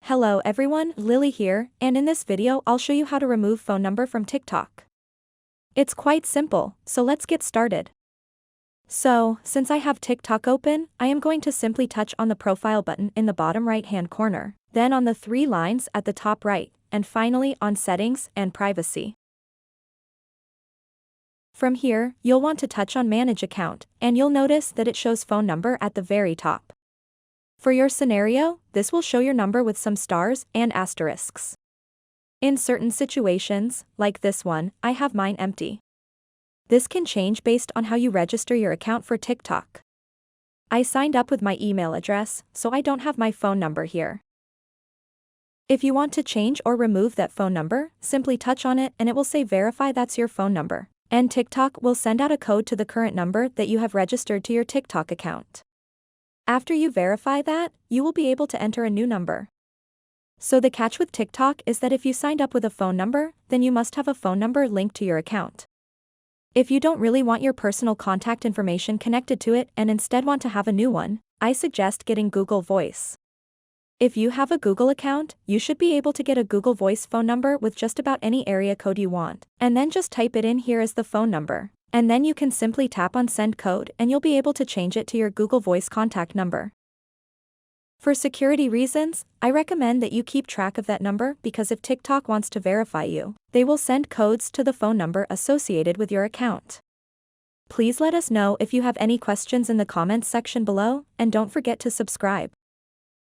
Hello everyone, Lily here, and in this video I'll show you how to remove phone number from TikTok. It's quite simple, so let's get started. So, since I have TikTok open, I am going to simply touch on the profile button in the bottom right hand corner, then on the three lines at the top right, and finally on settings and privacy. From here, you'll want to touch on manage account, and you'll notice that it shows phone number at the very top. For your scenario, this will show your number with some stars and asterisks. In certain situations, like this one, I have mine empty. This can change based on how you register your account for TikTok. I signed up with my email address, so I don't have my phone number here. If you want to change or remove that phone number, simply touch on it and it will say verify that's your phone number, and TikTok will send out a code to the current number that you have registered to your TikTok account. After you verify that, you will be able to enter a new number. So the catch with TikTok is that if you signed up with a phone number, then you must have a phone number linked to your account. If you don't really want your personal contact information connected to it and instead want to have a new one, I suggest getting Google Voice. If you have a Google account, you should be able to get a Google Voice phone number with just about any area code you want, and then just type it in here as the phone number. And then you can simply tap on send code and you'll be able to change it to your Google Voice contact number. For security reasons, I recommend that you keep track of that number because if TikTok wants to verify you, they will send codes to the phone number associated with your account. Please let us know if you have any questions in the comments section below, and don't forget to subscribe.